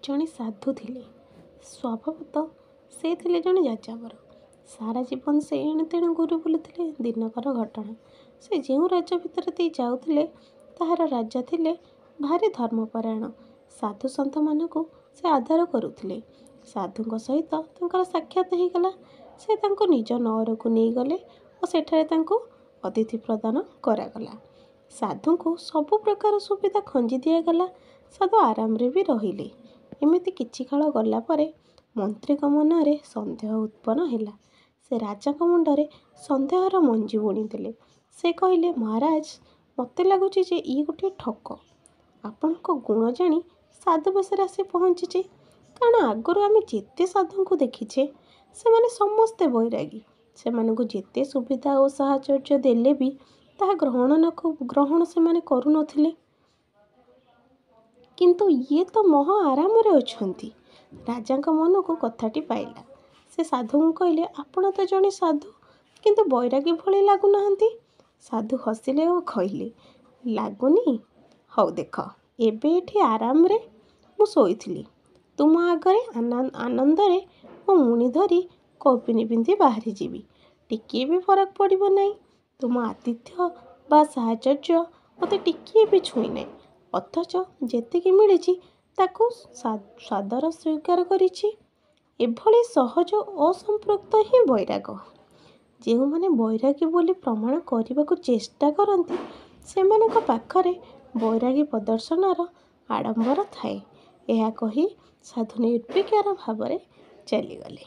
ଜଣେ ସାଧୁ ଥିଲେ। ସ୍ୱଭାବତଃ ସେ ଥିଲେ ଜଣେ ଯାଯାବର। ସାରା ଜୀବନ ସେ ଏଣେ ତେଣେ ଘୁରି ବୁଲୁଥିଲେ। ଦିନକର ଘଟଣା, ସେ ଯେଉଁ ରାଜ୍ୟ ଭିତରେ ଦେଇ ଯାଉଥିଲେ ତାହାର ରାଜା ଥିଲେ ଭାରି ଧର୍ମପରାୟଣ। ସାଧୁ ସନ୍ଥମାନଙ୍କୁ ସେ ଆଦର କରୁଥିଲେ। ସାଧୁଙ୍କ ସହିତ ତାଙ୍କର ସାକ୍ଷାତ ହୋଇଗଲା। ସେ ତାଙ୍କୁ ନିଜ ନଅରକୁ ନେଇଗଲେ ଓ ସେଠାରେ ତାଙ୍କୁ ଅତିଥି ପ୍ରଦାନ କରାଗଲା। ସାଧୁଙ୍କୁ ସବୁ ପ୍ରକାର ସୁବିଧା ଖଞ୍ଜି ଦିଆଗଲା। ସାଧୁ ଆରାମରେ ବି ରହିଲେ। ଏମିତି କିଛି କାଳ ଗଲା ପରେ ମନ୍ତ୍ରୀଙ୍କ ମନରେ ସନ୍ଦେହ ଉତ୍ପନ୍ନ ହେଲା। ସେ ରାଜାଙ୍କ ମୁଣ୍ଡରେ ସନ୍ଦେହର ମଞ୍ଜି ବୁଣିଦେଲେ। ସେ କହିଲେ, ମହାରାଜ, ମୋତେ ଲାଗୁଛି ଯେ ଇଏ ଗୋଟିଏ ଠକ। ଆପଣଙ୍କ ଗୁଣ ଜାଣି ସାଧୁ ବେଶରେ ଆସି ପହଞ୍ଚିଛି। କାରଣ ଆଗରୁ ଆମେ ଯେତେ ସାଧୁଙ୍କୁ ଦେଖିଛେ ସେମାନେ ସମସ୍ତେ ବୈରାଗୀ। ସେମାନଙ୍କୁ ଯେତେ ସୁବିଧା ଓ ସାହଚର୍ଯ୍ୟ ଦେଲେ ବି ତାହା ଗ୍ରହଣ ସେମାନେ କରୁନଥିଲେ। କିନ୍ତୁ ଇଏ ତ ମହା ଆରାମରେ ଅଛନ୍ତି। ରାଜାଙ୍କ ମନକୁ କଥାଟି ପାଇଲା। ସେ ସାଧୁଙ୍କୁ କହିଲେ, ଆପଣ ତ ଜଣେ ସାଧୁ, କିନ୍ତୁ ବୈରାଗୀ ଭଳି ଲାଗୁନାହାନ୍ତି। ସାଧୁ ହସିଲେ ଓ କହିଲେ, ଲାଗୁନି? ହଉ ଦେଖ, ଏବେ ଏଠି ଆରାମରେ ମୁଁ ଶୋଇଥିଲି। ତୁମ ଆଗରେ ଆନନ୍ଦରେ ମୁଁ ମୁଣି ଧରି କୌପିନି ପିନ୍ଧି ବାହାରିଯିବି। ଟିକିଏ ବି ଫରକ ପଡ଼ିବ ନାହିଁ। ତୁମ ଆତିଥ୍ୟ ବା ସାହଚର୍ଯ୍ୟ ମୋତେ ଟିକିଏ ବି ଛୁଇଁ ନାହିଁ। ଅଥଚ ଯେତିକି ମିଳିଛି ତାକୁ ସାଦର ସ୍ୱୀକାର କରିଛି। ଏଭଳି ସହଜ ଅସମ୍ପୃକ୍ତ ହିଁ ବୈରାଗ। ଯେଉଁମାନେ ବୈରାଗୀ ବୋଲି ପ୍ରମାଣ କରିବାକୁ ଚେଷ୍ଟା କରନ୍ତି ସେମାନଙ୍କ ପାଖରେ ବୈରାଗୀ ପ୍ରଦର୍ଶନର ଆଡ଼ମ୍ବର ଥାଏ। ଏହା କହି ସାଧୁ ନିର୍ବିକାର ଭାବରେ ଚାଲିଗଲେ।